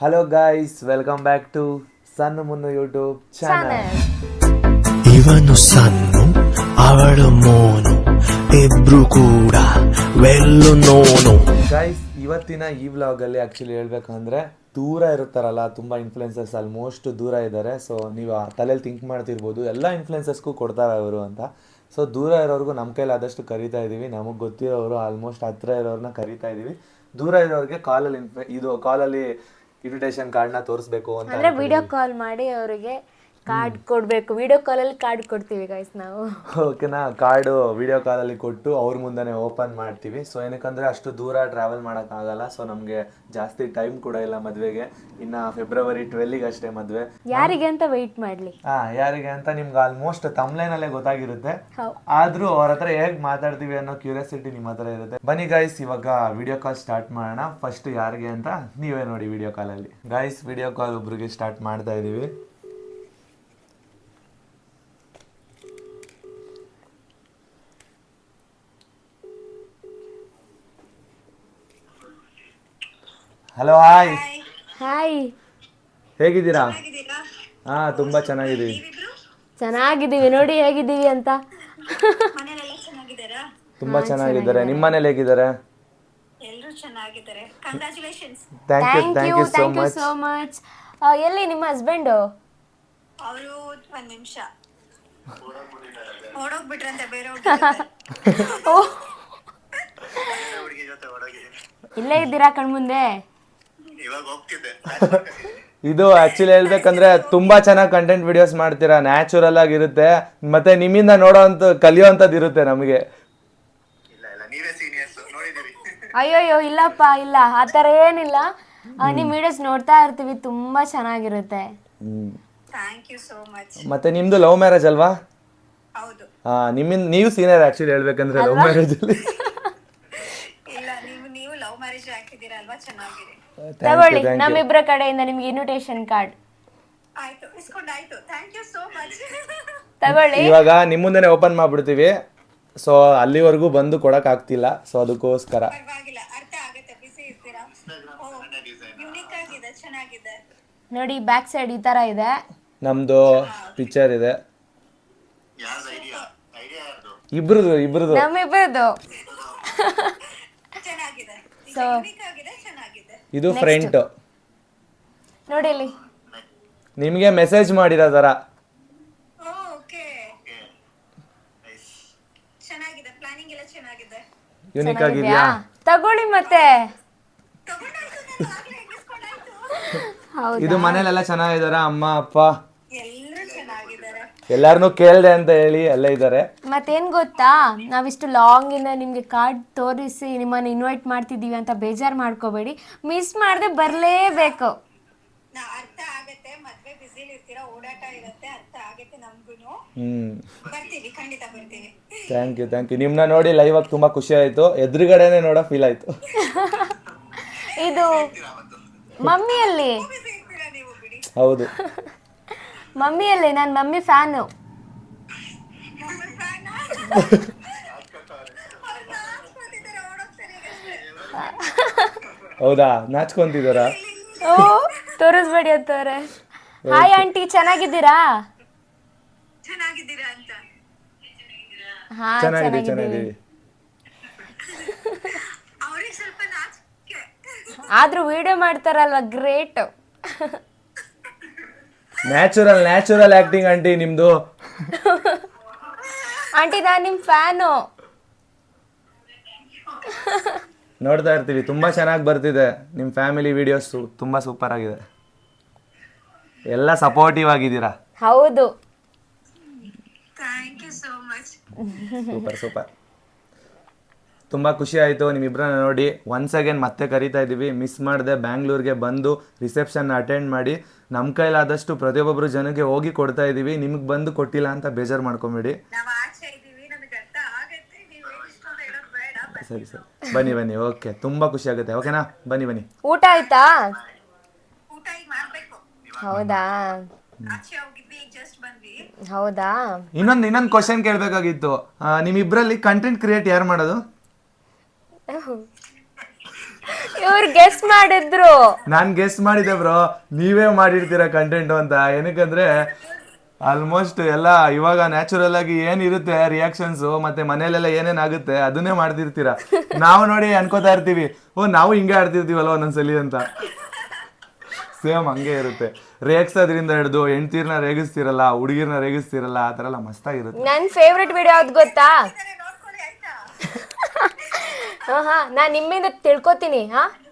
Hello guys, welcome back to Sanna Munnu YouTube channel. ಇವನು ಸನ್ನು ಅವಳು ಮೋನು ಇಬ್ರು ಕೂಡ ವೆಲ್ಲು ನೋನು. ಗೈಸ್, ಇವತ್ತಿನ ಈ ವ್ಲಾಗಲ್ಲಿ ಆ್ಯಕ್ಚುಲಿ ಹೇಳ್ಬೇಕಂದ್ರೆ ದೂರ ಇರುತ್ತಾರಲ್ಲ ತುಂಬ ಇನ್ಫ್ಲುಯೆನ್ಸರ್ಸ್ ಆಲ್ಮೋಸ್ಟ್ ದೂರ ಇದ್ದಾರೆ. ಸೊ ನೀವು ಆ ತಲೆಯಲ್ಲಿ ಥಿಂಕ್ ಮಾಡ್ತಿರ್ಬೋದು ಎಲ್ಲ ಇನ್ಫ್ಲುಯೆನ್ಸರ್ಸ್ಗೂ ಕೊಡ್ತಾರೆ ಅವರು ಅಂತ. ಸೊ ದೂರ ಇರೋರ್ಗೂ ನಮ್ಮ ಕೈಲಿ ಆದಷ್ಟು ಕರಿತಾ ಇದ್ದೀವಿ. ನಮಗೆ ಗೊತ್ತಿರೋರು ಆಲ್ಮೋಸ್ಟ್ ಹತ್ತಿರ ಇರೋರನ್ನ ಕರಿತಾ ಇದ್ದೀವಿ. ದೂರ ಇರೋರಿಗೆ ಕಾಲಲ್ಲಿ ಇನ್ವಿಟೇಷನ್ ಕಾರ್ಡ್ನ ತೋರಿಸ್ಬೇಕು ಅಂತ ಅಂದ್ರೆ ವಿಡಿಯೋ ಕಾಲ್ ಮಾಡಿ ಅವರಿಗೆ ಕಾರ್ಡ್ ಕೊಡಬೇಕು. ವಿಡಿಯೋ ಕಾಲಲ್ಲಿ ಕಾರ್ಡ್ ಕೊಡ್ತೀವಿ ಗೈಸ್ ನಾವು. ಓಕೆನಾ, ವಿಡಿಯೋ ಕಾಲಲ್ಲಿ ಕೊಟ್ಟು ಅವ್ರ ಮುಂದೆ ಓಪನ್ ಮಾಡ್ತೀವಿ. ಸೊ ಏನಕ್ಕಂದರೆ ಅಷ್ಟು ದೂರ ಟ್ರಾವೆಲ್ ಮಾಡೋಕ್ಕಾಗಲ್ಲ. ಸೊ ನಮಗೆ ಜಾಸ್ತಿ ಟೈಮ್ ಕೂಡ ಇಲ್ಲ ಮದುವೆಗೆ. ಇನ್ನು ಫೆಬ್ರವರಿ 12ಗೆ ಅಷ್ಟೇ ಮದುವೆ. ಯಾರಿಗೆ ಅಂತ ವೆಯ್ಟ್ ಮಾಡಲಿ. ಯಾರಿಗೆ ಅಂತ ನಿಮ್ಗೆ ಆಲ್ಮೋಸ್ಟ್ ತಮ್ಲೈನಲ್ಲೇ ಗೊತ್ತಾಗಿರುತ್ತೆ. ಆದರೂ ಅವ್ರ ಹತ್ರ ಹೇಗೆ ಮಾತಾಡ್ತೀವಿ ಅನ್ನೋ ಕ್ಯೂರಿಯಾಸಿಟಿ ನಿಮ್ಮ ಹತ್ರ ಇರುತ್ತೆ. ಬನ್ನಿ ಗೈಸ್, ಇವಾಗ ವಿಡಿಯೋ ಕಾಲ್ ಸ್ಟಾರ್ಟ್ ಮಾಡೋಣ. ಫಸ್ಟ್ ಯಾರಿಗೆ ಅಂತ ನೀವೇ ನೋಡಿ ವಿಡಿಯೋ ಕಾಲಲ್ಲಿ. ಗೈಸ್, ವಿಡಿಯೋ ಕಾಲ್ ಒಬ್ರಿಗೆ ಸ್ಟಾರ್ಟ್ ಮಾಡ್ತಾ ಇದ್ದೀವಿ. Hello, hi. ಹಾಯ್, ಹೇಗಿದ್ದೀರಾ? ತುಂಬಾ ಚೆನ್ನಾಗಿದ್ದೀವಿ. ಚೆನ್ನಾಗಿದ್ದೀವಿ. ನೋಡಿ ಹೇಗಿದ್ದೀವಿ ಅಂತ. ತುಂಬಾ ಚೆನ್ನಾಗಿದ್ದಾರೆ. ನಿಮ್ಮ ಮನೇಲಿ ಹೇಗಿದ್ದಾರೆ? Thank you so much. ಎಲ್ಲಿ ನಿಮ್ಮ ಹಸ್ಬೆಂಡು? ಇಲ್ಲೇ ಇದ್ದೀರಾ ಕಣ್ಮುಂದೆ? ಇದು ಆಕ್ಚುಲಿ ಹೇಳ್ಬೇಕಂದ್ರೆ ತುಂಬಾ ಚೆನ್ನಾಗಿ ಕಂಟೆಂಟ್ ವಿಡಿಯೋಸ್ ಮಾಡ್ತೀರಾ. ನ್ಯಾಚುರಲ್ ಆಗಿರುತ್ತೆ, ಮತ್ತೆ ನಿಮ್ಮಿಂದ ಕಲಿಯೋಂಥದ್ದು ಇರುತ್ತೆ ನಮಗೆ. ಅಯ್ಯೋಯ್ಯೋ, ಇಲ್ಲಪ್ಪ, ಇಲ್ಲ, ಆ ಥರ ಏನಿಲ್ಲ. ನಿಮ್ಮ ವಿಡಿಯೋಸ್ ನೋಡ್ತಾ ಇರ್ತೀವಿ, ತುಂಬಾ ಚೆನ್ನಾಗಿರುತ್ತೆ. ಮತ್ತೆ ನಿಮ್ದು ಲವ್ ಮ್ಯಾರೇಜ್ ಅಲ್ವಾ? ನೀವು ಸೀನಿಯರ್ ಆಕ್ಚುಲಿ ಹೇಳ್ಬೇಕಂದ್ರೆ ಲವ್ ಮ್ಯಾರೇಜ್ ಅಲ್ಲಿ. ತಗೊಳ್ಳಿ, ನಮ್ಮಿಬ್ಬರ ಕಡೆಯಿಂದ ನಿಮ್ಗೆ ಇನ್ವಿಟೇಷನ್ ಕಾರ್ಡ್ ತಗೊಳ್ಳಿ. ಇವಾಗ ನಿಮ್ಮ ಮುಂದೆನೆ ಓಪನ್ ಮಾಡ್ಬಿಡ್ತೀವಿ. ಸೊ ಅಲ್ಲಿವರೆಗೂ ಬಂದು ಕೊಡಕ್ ಆಗ್ತಿಲ್ಲ. ಸೊ ಅದಕ್ಕೋಸ್ಕರ ನೋಡಿ, ಬ್ಯಾಕ್ ಸೈಡ್ ಈ ತರ ಇದೆ. ನಮ್ದು ಪಿಕ್ಚರ್ ಇದೆ. ಇಬ್ರದು ನಮ್ಮಿಬ್ಬರದು. ಸೊ ಇದು ಫ್ರಂಟ್ ನೋಡಿ ಇಲ್ಲಿ. ನಿಮಗೆ ಮೆಸೇಜ್ ಮಾಡಿರೋ ತರ ಯೂನಿಕ್ ಆಗಿದೆಯಾ? ತಗೊಳ್ಳಿ ಮತ್ತೆ. ಇದು ಮನೇಲೆಲ್ಲ ಚೆನ್ನಾಗಿದಾರ? ಅಮ್ಮ ಅಪ್ಪ ಎಲ್ಲಾರನು ಕೇಳ್ದೆ ಅಂತ ಹೇಳಿ ಎಲ್ಲ ಇದ್ದಾರೆ. ಮತ್ತೇನ್ ಗೊತ್ತಾ, ನಾವಿಷ್ಟು ಲಾಂಗ್ ಇಂದ ನಿಮ್ಗೆ ಕಾರ್ಡ್ ತೋರಿಸಿ ನಿಮ್ಮನ್ನ ಇನ್ವೈಟ್ ಮಾಡ್ತಿದೀವಿ ಅಂತ ಬೇಜಾರು ಮಾಡ್ಕೋಬೇಡಿ. ಮಿಸ್ ಮಾಡದೆ ಬರ್ಲೇಬೇಕು. Thank you. ನಿಮ್ನ ನೋಡಿ ಲೈವ್ ಆಗಿ ತುಂಬಾ ಖುಷಿ ಆಯ್ತು. ಎದುರುಗಡೆನೆ ನೋಡೋ ಫೀಲ್ ಆಯ್ತು. ಇದು ಮಮ್ಮಿಯಲ್ಲಿ. ಹೌದು, ಮಮ್ಮಿಯಲ್ಲಿ. ನಾನು ಮಮ್ಮಿ ಫ್ಯಾನು. ಹೌದಾ? ನಾಚ್ಕೊಂತಿದಾರ? ಓ, ತೋರಿಸ್ಬೇಡಿ ಅಂತವ್ರೆ. ಹಾಯ್ ಆಂಟಿ, ಚೆನ್ನಾಗಿದ್ದೀರಾ? ಹಾ, ಚೆನ್ನಾಗಿದ್ದೀವಿ. ಆದ್ರೂ ವಿಡಿಯೋ ಮಾಡ್ತಾರಲ್ವಾ, ಗ್ರೇಟ್. ನ್ಯಾಚುರಲ್ ಆಕ್ಟಿಂಗ್ ಆಂಟಿ ನಿಮ್ದು. ಆಂಟಿ, ನಾನು ನಿಮ್ ಫ್ಯಾನು. ನೋಡ್ತಾ ಇರ್ತೀವಿ, ತುಂಬಾ ಚೆನ್ನಾಗಿ ಬರ್ತಿದೆ ನಿಮ್ಮ ಫ್ಯಾಮಿಲಿ ವಿಡಿಯೋಸ್. ತುಂಬಾ ಸೂಪರ್ ಆಗಿದೆ. ಎಲ್ಲ ಸಪೋರ್ಟಿವ್ ಆಗಿದ್ದೀರಾ. ಹೌದು, ಸೂಪರ್. ತುಂಬ ಖುಷಿ ಆಯಿತು ನಿಮ್ಮಿಬ್ಬರನ್ನ ನೋಡಿ. ಒನ್ಸ್ ಅಗೇನ್ ಮತ್ತೆ ಕರಿತಾ ಇದ್ದೀವಿ. ಮಿಸ್ ಮಾಡದೆ ಬ್ಯಾಂಗ್ಳೂರಿಗೆ ಬಂದು ರಿಸೆಪ್ಷನ್ ಅಟೆಂಡ್ ಮಾಡಿ ನಮ್ಮ ಕೈಲಾದಷ್ಟು ಪ್ರತಿಯೊಬ್ಬೊಬ್ಬರು ಜನಕ್ಕೆ ಹೋಗಿ ಕೊಡ್ತಾ ಇದ್ದೀವಿ. ನಿಮಗೆ ಬಂದು ಕೊಟ್ಟಿಲ್ಲ ಅಂತ ಬೇಜಾರು ಮಾಡ್ಕೊಂಬೇಡಿ. ಸರಿ, ಬನ್ನಿ. ಓಕೆ, ತುಂಬ ಖುಷಿ ಆಗುತ್ತೆ. ಓಕೆನಾ? ಬನ್ನಿ. ಊಟ ಆಯ್ತಾ? ಹೌದಾ? ಇನ್ನೊಂದು ಕ್ವಶನ್ ಕೇಳಬೇಕಾಗಿತ್ತು. ನಿಮ್ಮಿಬ್ಬರಲ್ಲಿ ಕಂಟೆಂಟ್ ಕ್ರಿಯೇಟ್ ಯಾರು ಮಾಡೋದು? ಇವ್ರು ಗೆಸ್ ಮಾಡಿದ್ರು. ನಾನ್ ಗೆಸ್ ಮಾಡಿದೆ ಬ್ರೋ, ನೀವೇ ಮಾಡಿರ್ತೀರಾ ಕಂಟೆಂಟ್ ಅಂತ. ಏನಕ್ಕಂದ್ರೆ ಆಲ್ಮೋಸ್ಟ್ ಎಲ್ಲ ಇವಾಗ ನ್ಯಾಚುರಲ್ ಆಗಿ ಏನಿರುತ್ತೆ ರಿಯಾಕ್ಷನ್ಸ್ ಮತ್ತೆ ಮನೇಲೆಲ್ಲ ಏನೇನಾಗುತ್ತೆ ಅದನ್ನೇ ಮಾಡ್ತಿರ್ತೀರಾ. ನಾವು ನೋಡಿ ಅನ್ಕೋತಾ ಇರ್ತೀವಿ, ಓ ನಾವು ಹಿಂಗೆ ಆಡ್ತಿರ್ತೀವಲ್ಲ ಒಂದೊಂದ್ಸಲಿ ಅಂತ. ಸೇಮ್ ಹಂಗೆ ಇರುತ್ತೆ. ರೇಗಿಸೋದ್ರಿಂದ ಹಿಡಿದು ಹೆಂಡ್ತೀರ್ನ ರೇಗಿಸ್ತಿರಲ್ಲ, ಹುಡುಗಿರ್ನ ರೇಗಿಸ್ತಿರಲ್ಲ, ಆ ಥರ ಎಲ್ಲ ಮಸ್ತಾಗಿರುತ್ತೆ. ನನ್ನ ಫೇವ್ರೆಟ್ ವಿಡಿಯೋ ಯಾವ್ದು ಗೊತ್ತಾ? ಹಾ ನಾನು ನಿಮ್ಮಿಂದ ತಿಳ್ಕೊತೀನಿ.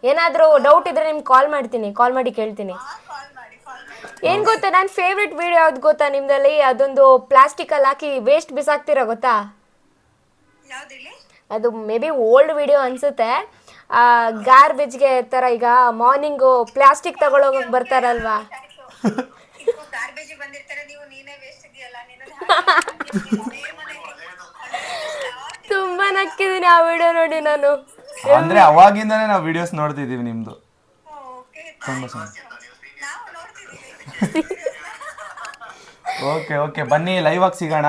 ಏನಾದರೂ ಡೌಟ್ ಇದ್ರೆ ನಿಮ್ಗೆ ಕಾಲ್ ಮಾಡಿ ಕೇಳ್ತೀನಿ. ಏನು ಗೊತ್ತಾ, ನನ್ನ ಫೇವ್ರೆಟ್ ವಿಡಿಯೋ ಯಾವ್ದು ಗೊತ್ತಾ ನಿಮ್ದಲ್ಲಿ? ಅದೊಂದು ಪ್ಲಾಸ್ಟಿಕಲ್ಲಿ ಹಾಕಿ ವೇಸ್ಟ್ ಬಿಸಾಕ್ತೀರಾ ಗೊತ್ತಾ? ಅದು ಮೇ ಬಿ ಓಲ್ಡ್ ವಿಡಿಯೋ ಅನ್ಸುತ್ತೆ. ಗಾರ್ಬೇಜ್ಗೆ ಥರ ಈಗ ಮಾರ್ನಿಂಗು ಪ್ಲಾಸ್ಟಿಕ್ ತಗೊಳೋಗಕ್ಕೆ ಬರ್ತಾರಲ್ವಾ, ತುಂಬಾ ನಕ್ಕಿದ್ದೀನಿ ಆ ವಿಡಿಯೋ ನೋಡಿ ನಾನು. ಅಂದ್ರೆ ಅವಾಗಿಂದಾನೇ ನಾವು ವಿಡಿಯೋಸ್ ನೋಡ್ತಿದೀವಿ ನಿಮ್ದು. ತುಂಬಾ ಚೆನ್ನಾಗಿ. ಓಕೆ ಓಕೆ, ಬನ್ನಿ ಲೈವ್ ಆಗಿ ಸಿಗೋಣ.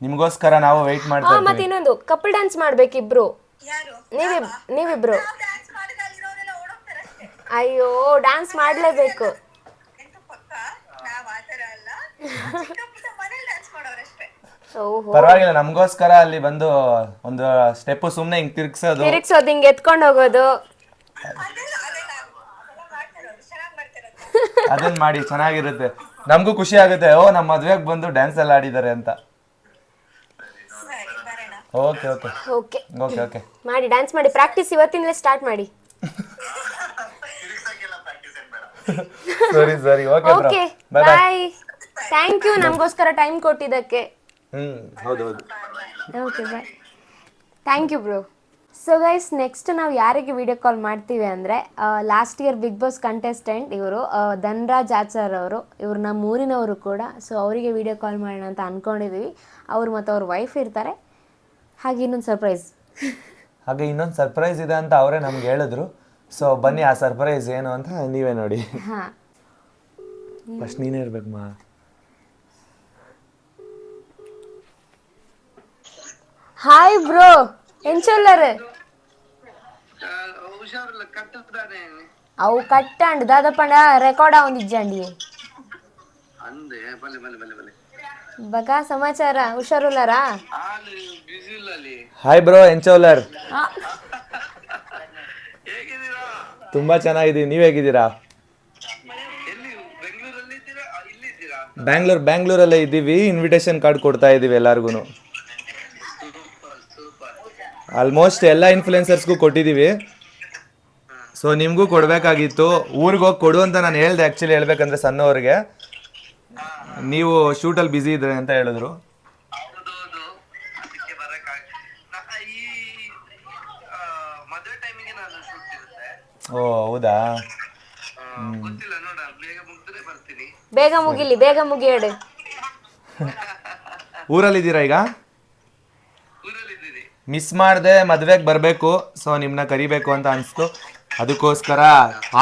ನಿಮ್ಗೋಸ್ಕರ ನಾವು ವೆಯ್ಟ್ ಮಾಡ್ತಾ ಮತ್ತೆ ಇರ್ತೀವಿ. ಇನ್ನೊಂದು ಕಪಲ್ ಡ್ಯಾನ್ಸ್ ಮಾಡ್ಬೇಕಿಬ್ರು, ನೀವಿಬ್ರು. ಅಯ್ಯೋ ಡ್ಯಾನ್ಸ್ ಮಾಡ್ಲೇಬೇಕು. ಪರವಾಗಿಲ್ಲ, ನಮಗೋಸ್ಕರ ಅಲ್ಲಿ ಬಂದು ಒಂದು ಸ್ಟೆಪ್ ಸುಮ್ನೆ ಹಿಂಗ್ ತಿರ್ಗ್ಸೋದು ಹಿಂಗೆ ಎತ್ಕೊಂಡು ಹೋಗೋದು ಅದನ್ನ ಮಾಡಿ ಚೆನ್ನಾಗಿರುತ್ತೆ. ನಮಗೂ ಖುಷಿ ಆಗುತ್ತೆ, ಓ ನಮ್ಮ ಮದ್ವೆಗೆ ಬಂದು ಡ್ಯಾನ್ಸ್ ಎಲ್ಲ ಆಡಿದ್ದಾರೆ ಅಂತ. Okay okay okay okay okay, ಮಾಡಿ ಡ್ಯಾನ್ಸ್ ಮಾಡಿ. ಪ್ರಾಕ್ಟೀಸ್ ಇವತ್ತಿಂದಲೇ ಸ್ಟಾರ್ಟ್ ಮಾಡಿ. ಸರಿ ಸರಿ, okay bro, okay bye bye. Thank you ನಮಗೋಸ್ಕರ ಟೈಮ್ ಕೊಟ್ಟಿದ್ದಕ್ಕೆ. ಹೌದು ಹೌದು. Okay bye, thank you bro. So guys, next ನಾವು ಯಾರಿಗೆ ವಿಡಿಯೋ ಕಾಲ್ ಮಾಡ್ತೀವಿ ಅಂದರೆ, last year Bigg Boss contestant ಇವರು ಧನ್ರಾಜ್ ಆಚಾರ್ ಅವರು. ಇವರು ನಮ್ಮ ಊರಿನವರು ಕೂಡ. ಸೊ ಅವರಿಗೆ ವಿಡಿಯೋ ಕಾಲ್ ಮಾಡೋಣ ಅಂತ ಅಂದ್ಕೊಂಡಿದ್ದೀವಿ. ಅವರು ಮತ್ತು ಅವ್ರ ವೈಫ್ ಇರ್ತಾರೆ. ಹಾಗೆ ಇನ್ನೊಂದು ಸರ್ಪ್ರೈಸ್ ಇದೆ ಅಂತ ಅವರೇ ನಮ್ಗೆ ಹೇಳಿದ್ರು. ಸೊ ಬನ್ನಿ, ಆ ಸರ್ಪ್ರೈಸ್ ಏನು ಅಂತ ನೀವೇ ನೋಡಿ. ಹಾಂ, ಫಸ್ಟ್ ನೀನೇ ಇರ್ಬೇಕು ಮಾ. ಹಾಯ್ ಬ್ರೋ, ಎಂಚೊಲ್ಲರು అవు కట్టండి దాదాపండ రికార్డ్ అవుంది ఇచ్చండి బగా సమాచార ಹುಷಾರುಲ್ಲಾರಾ? Hi bro, ಎಂಚೋಲರ್. ತುಂಬಾ ಚೆನ್ನಾಗಿದ್ದೀವಿ, ನೀವ್ ಹೇಗಿದ್ದೀರಾ? ಬ್ಯಾಂಗ್ಳೂರಲ್ಲೇ ಇದ್ದೀವಿ. ಇನ್ವಿಟೇಷನ್ ಕಾರ್ಡ್ ಕೊಡ್ತಾ ಇದ್ದೀವಿ ಎಲ್ಲಾರ್ಗು. ಆಲ್ಮೋಸ್ಟ್ ಎಲ್ಲ ಇನ್ಫ್ಲುಯೆನ್ಸರ್ಸ್ಗೂ ಕೊಟ್ಟಿದ್ದೀವಿ. ಸೊ ನಿಮಗೂ ಕೊಡಬೇಕಾಗಿತ್ತು. ಊರಿಗೆ ಹೋಗಿ ಕೊಡು ಅಂತ ನಾನು ಹೇಳ್ದೆ. ಆ್ಯಕ್ಚುಲಿ ಹೇಳ್ಬೇಕಂದ್ರೆ ಸಣ್ಣವ್ರಿಗೆ, ನೀವು ಶೂಟಲ್ಲಿ ಬ್ಯುಸಿ ಇದ್ರೆ ಅಂತ ಹೇಳಿದ್ರು. ಓ ಹೌದಾ? ಬೇಗ ಮುಗಿ ಹೇಳಿ. ಊರಲ್ಲಿದ್ದೀರಾ ಈಗ? ಮಿಸ್ ಮಾಡಿದೆ, ಮದ್ವೆಗೆ ಬರಬೇಕು. ಸೊ ನಿಮ್ಮನ್ನ ಕರಿಬೇಕು ಅಂತ ಅನಿಸ್ತು. ಅದಕ್ಕೋಸ್ಕರ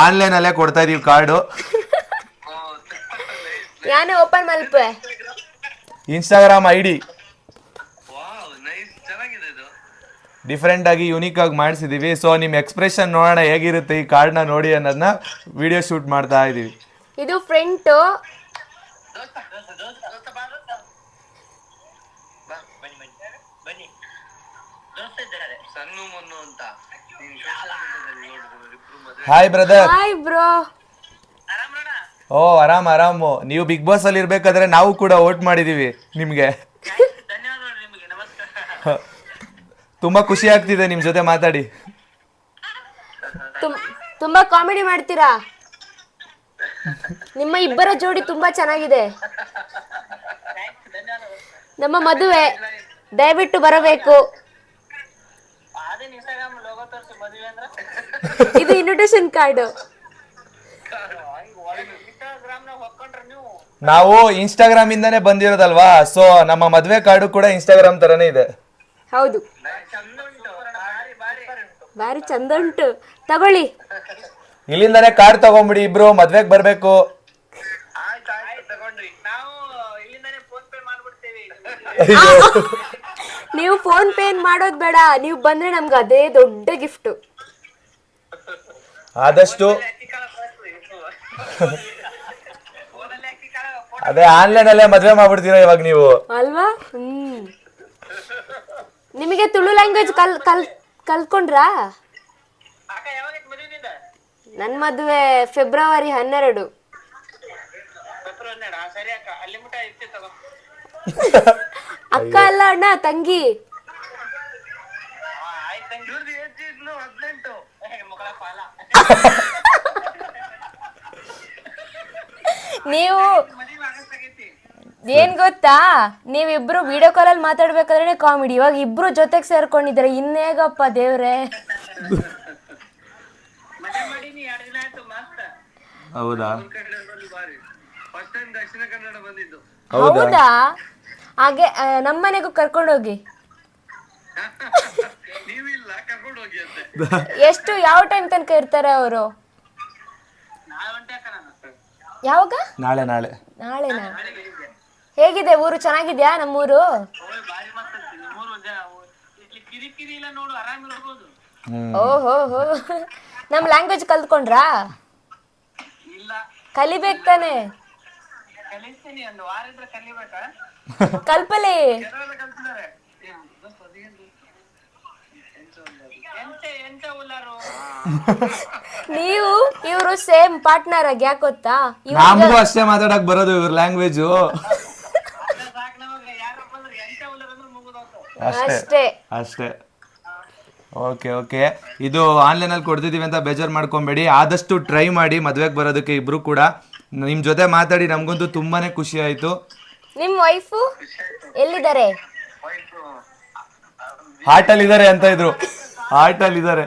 ಆನ್ಲೈನಲ್ಲೇ ಕೊಡ್ತಾ ಇದೀವಿ ಕಾರ್ಡು. ಯಾನೇ ಓಪನ್ ಮಲ್ಪೆ ಇನ್ಸ್ಟಾಗ್ರಾಮ್ ID ಡಿಫ್ರೆಂಟ್ ಆಗಿ ಯೂನಿಕ್ ಆಗಿ ಮಾಡಿಸಿದೀವಿ. ಸೊ ನಿಮ್ಮ ಎಕ್ಸ್ಪ್ರೆಷನ್ ನೋಡೋಣ ಹೇಗಿರುತ್ತೆ ಈ ಕಾರ್ಡ್ನ ನೋಡಿ ಅನ್ನೋದನ್ನ ವಿಡಿಯೋ ಶೂಟ್ ಮಾಡ್ತಾ ಇದೀವಿ. ಇದು front. Hi brother. Hi bro. ಓ ಆರಾಮು. ನೀವು ಬಿಗ್ ಬಾಸ್ ಅಲ್ಲಿ ಇರ್ಬೇಕಾದ್ರೆ ನಾವು ಕೂಡ ವೋಟ್ ಮಾಡಿದೀವಿ ನಿಮ್ಗೆ. ತುಂಬಾ ಖುಷಿ ಆಗ್ತಿದೆ ನಿಮ್ ಜೊತೆ ಮಾತಾಡಿ. ತುಂಬಾ ಕಾಮಿಡಿ ಮಾಡ್ತೀರಾ. ನಿಮ್ಮ ಇಬ್ಬರ ಜೋಡಿ ತುಂಬಾ ಚೆನ್ನಾಗಿದೆ. ನಮ್ಮ ಮದುವೆ ದಯವಿಟ್ಟು ಬರಬೇಕು. ಇದು ಇನ್ವಿಟೇಷನ್ ಕಾರ್ಡು. ನಾವು ಇನ್ಸ್ಟಾಗ್ರಾಮ್ ಇಂದಾನೆ ಬಂದಿರೋದಲ್ವಾ, ಸೊ ನಮ್ಮ ಮದ್ವೆ ಕಾರ್ಡು ಕೂಡ ಇನ್ಸ್ಟಾಗ್ರಾಮ್ ತರನೇ ಇದೆ. ಹೌದು, ಬಾರಿ ಚಂದ ಉಂಟು. ತಗೊಳ್ಳಿ, ಇಲ್ಲಿಂದಾನೆ ಕಾರ್ಡ್ ತಗೊಂಬಿಡಿ. ಇಬ್ರು ಮದ್ವೆಗೆ ಬರ್ಬೇಕು. ನೀವು ಫೋನ್ ಪೇ ಮಾಡೋದು ಬೇಡ, ನೀವು ಬಂದ್ರೆ ನಮ್ಗೆ ಅದೇ ದೊಡ್ಡ ಗಿಫ್ಟ್. ಆದಷ್ಟು ಅದೇ ಆನ್ಲೈನಲ್ಲೇ ಮದುವೆ ಮಾಡ್ಬಿಡ್ತೀರಾ ಇವಾಗ ನೀವು ಅಲ್ವಾ? ನಿಮಗೆ ತುಳು ಲ್ಯಾಂಗ್ವೇಜ್ ಕಲ್ತ್ಕೊಂಡ್ರಾ? ನನ್ನ ಮದುವೆ ಫೆಬ್ರವರಿ 12. ಅಕ್ಕ ಅಲ್ಲ ಅಣ್ಣ, ತಂಗಿ. ನೀವು ಏನ್ ಗೊತ್ತಾ, ನೀವಿಬ್ರು ವಿಡಿಯೋ ಕಾಲಲ್ಲಿ ಮಾತಾಡ್ಬೇಕಾದ್ರೆ ಕಾಮಿಡಿ, ಇವಾಗ ಇಬ್ರು ಜೊತೆಗೆ ಸೇರ್ಕೊಂಡಿದ್ರೆ ಇನ್ನೇಗಪ್ಪ ದೇವ್ರೆ. ಹೌದಾ? ಹೌದಾ? ಹಾಗೆ ನಮ್ಮನೆಗೂ ಕರ್ಕೊಂಡೋಗಿ. ಎಷ್ಟು ಯಾವ ಟೈಮ್ ತನಕ ಇರ್ತಾರೆ ಅವರು? ಯಾವಾಗ? ನಾಳೆನಾ? ಹೇಗಿದೆ ಊರು? ಚೆನ್ನಾಗಿದ್ಯಾ ನಮ್ಮೂರು? ಓಹೋ ಹೋ, ನಮ್ ಲ್ಯಾಂಗ್ವೇಜ್ ಕಲ್ತ್ಕೊಂಡ್ರಾ? ಕಲಿಬೇಕು ತಾನೆ? ಕಲ್ಪಲಿ. ನೀವು ಇವರು ಸೇಮ್ ಪಾರ್ಟ್ನರ್ ಆಗಿ, ಯಾಕೆ ಗೊತ್ತಾ? ನಮಗೂ ಅಷ್ಟೇ ಮಾತಾಡಕ್ ಬರೋದು ಇವ್ರ ಲ್ಯಾಂಗ್ವೇಜು. ಅಷ್ಟೇ ಅಷ್ಟೇ. ಓಕೆ ಓಕೆ, ಇದು ಆನ್ಲೈನಲ್ಲಿ ಕೊಡ್ತಿದ್ದೀವಿ ಅಂತ ಬೇಜಾರು ಮಾಡ್ಕೊಬೇಡಿ. ಆದಷ್ಟು ಟ್ರೈ ಮಾಡಿ ಮದುವೆಗೆ ಬರೋದಕ್ಕೆ ಇಬ್ರು ಕೂಡ. ನಿಮ್ಮ ಜೊತೆ ಮಾತಾಡಿ ನಮಗಂತೂ ತುಂಬಾನೇ ಖುಷಿ ಆಯಿತು. ನಿಮ್ಮ ವೈಫು ಎಲ್ಲಿದ್ದಾರೆ? ಹಾರ್ಟಲ್ಲಿ ಇದ್ದಾರೆ ಅಂತ ಇದ್ರು. ಹಾರ್ಟಲ್ಲಿ ಇದ್ದಾರೆ.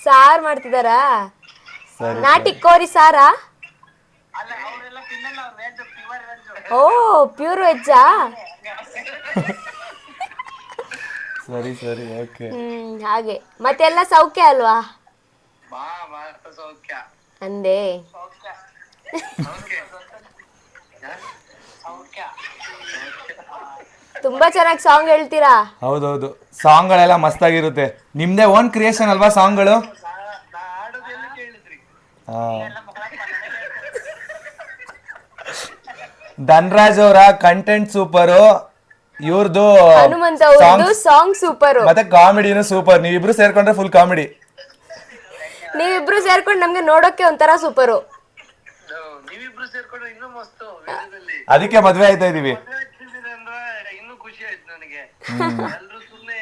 ಸಾರ್ ಮಾಡ್ತಿದಾರಾ? ನಾಟಿ ಕೋರಿ ಸಾರಾ? ಓ, ಪ್ಯೂರ್ ವೆಜ್ಜಾ? ಸರಿ ಸರಿ, ಓಕೆ. ಹಾಗೆ ಮತ್ತೆಲ್ಲ ಸೌಖ್ಯ ಅಲ್ವಾ? ಅಂದೆ. ತುಂಬಾ ಚೆನ್ನಾಗಿ ಸಾಂಗ್ ಹೇಳ್ತೀರಾ. ಹೌದೌದು, ಸಾಂಗ್ಗಳೆಲ್ಲ ಮಸ್ತಾಗಿರುತ್ತೆ. ನಿಮ್ದೇ ಓನ್ ಕ್ರಿಯೇಷನ್ ಅಲ್ವಾ ಸಾಂಗ್ಗಳು? ಧನ್ರಾಜ್ ಅವರ ಕಂಟೆಂಟ್ ಸೂಪರು, ಇವ್ರದ್ದು ಹನುಮಂತ ಅವ್ರದ್ದು ಸಾಂಗ್ ಸೂಪರ್, ಮತ್ತೆ ಕಾಮಿಡಿನೂ ಸೂಪರ್. ನೀವಿಬ್ರು ಸೇರ್ಕೊಂಡ್ರೆ ಫುಲ್ ಕಾಮಿಡಿ. ನೀವಿಬ್ರು ಸೇರ್ಕೊಂಡು ನಮ್ಗೆ ನೋಡೋಕೆ ಒಂಥರ ಸೂಪರು. ಅದಕ್ಕೆ ಮದ್ವೆ ಆಯ್ತಾ ಇದೀವಿ. ಇನ್ನೂ ಖುಷಿ ಆಯ್ತು ನನಗೆ. ಎಲ್ರು ಸುಮ್ನೆ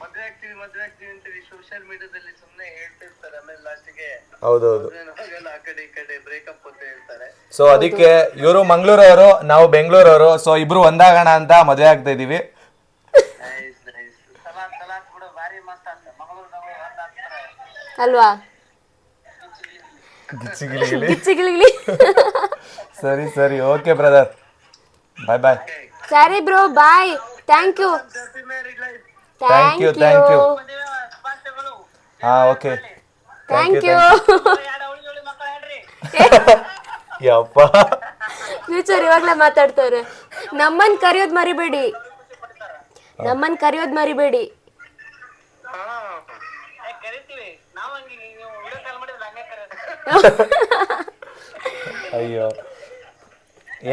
ಮದ್ವೆ ಆಗ್ತೀವಿ ಅಂತೇಳಿ ಸೋಶಿಯಲ್ ಮೀಡಿಯಾದಲ್ಲಿ ಸುಮ್ನೆ ಹೇಳ್ತಿರ್ತಾರೆ, ಆಮೇಲೆ ಲಾಸ್ಟಿಗೆ ಹೌದೌದು ಆ ಕಡೆ ಈ ಕಡೆ ಬ್ರೇಕಪ್ ಅಂತ ಹೇಳ್ತಾರೆ. ಸೊ ಅದಕ್ಕೆ ಇವರು ಮಂಗಳೂರವರು, ನಾವು ಬೆಂಗಳೂರವರು. ಸೊ ಇಬ್ರು ಒಂದಾಗೋಣ ಅಂತ ಮದ್ವೆ ಆಗ್ತಾ ಇದೀವಿ. ಅಲ್ವಾ? ಸರಿ ಸರಿ, ಓಕೆ ಬ್ರದರ್, ಬಾಯ್ ಬಾಯ್. ಸರಿ bro, bye. Thank you. Thank you thank you. ಹಾ, ಓಕೆ, ಥ್ಯಾಂಕ್ ಯು. ಯಪ್ಪ, ಫ್ಯೂಚರ್ ಇವಾಗ್ಲೇ ಮಾತಾಡ್ತಾರೆ. ನಮ್ಮನ್ ಕರೆಯೋದ್ ಮರಿಬೇಡಿ, ನಮ್ಮನ್ ಕರೆಯೋದ್ ಮರಿಬೇಡಿ. ಅಯ್ಯೋ,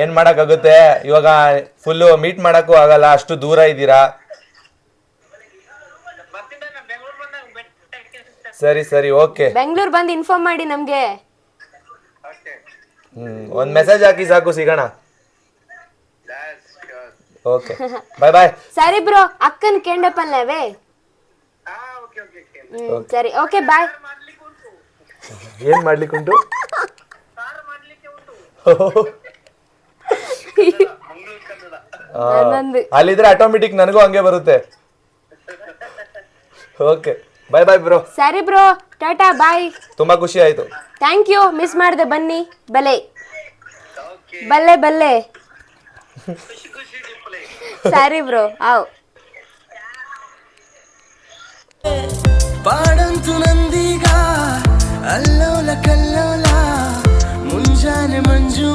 ಏನ್ ಮಾಡಕ್ಕಾಗುತ್ತೆ ಇವಾಗ? ಫುಲ್ಲು ಮೀಟ್ ಮಾಡಕ್ಕೂ ಆಗಲ್ಲ, ಅಷ್ಟು ದೂರ ಇದ್ದೀರಾ. ಸರಿ ಸರಿ, ಓಕೆ. ಬೆಂಗಳೂರು ಬಂದು ಇನ್ಫಾರ್ಮ್ ಮಾಡಿ ನಮ್ಗೆ. ಒಂದ್ ಮೆಸೇಜ್ ಹಾಕಿ ಸಾಕು, ಸಿಗೋಣ. ಓಕೆ, ಬಾಯ್ ಬಾಯ್. ಸರಿ ಬ್ರೋ, ಅಕ್ಕನ್ ಕೆಂಡಪ್ಪಲ್ಲವೇ? ಸರಿ, ಓಕೆ, ಬಾಯ್. ಏನ್ ಮಾಡ್ಲಿಕ್ಕುಂಟು? ಅಲ್ಲಿದ್ರೆ ಆಟೋಮೆಟಿಕ್ ನನಗೂ ಹಂಗೆ ಬರುತ್ತೆ. ಓಕೆ, ಬಾಯ್ ಬಾಯ್ ಬ್ರೋ. ಸರಿ ಬ್ರೋ, ಟಾಟಾ, ಬಾಯ್. ತುಂಬಾ ಖುಷಿ ಆಯ್ತು. Thank you. ಮಿಸ್ ಮಾಡಿದೆ, ಬನ್ನಿ. ಬಲ್ಲೆ ಬಲ್ಲೆ ಬಲ್ಲೆ. ಸರಿ ಬ್ರೋ, ಆವ್. ಪಾಡಂತು ನಂದೀಗ ಅಲ್ಲೋಲ ಕಲ್ಲೋಲ ಮುಂಜಾನೆ ಮಂಜು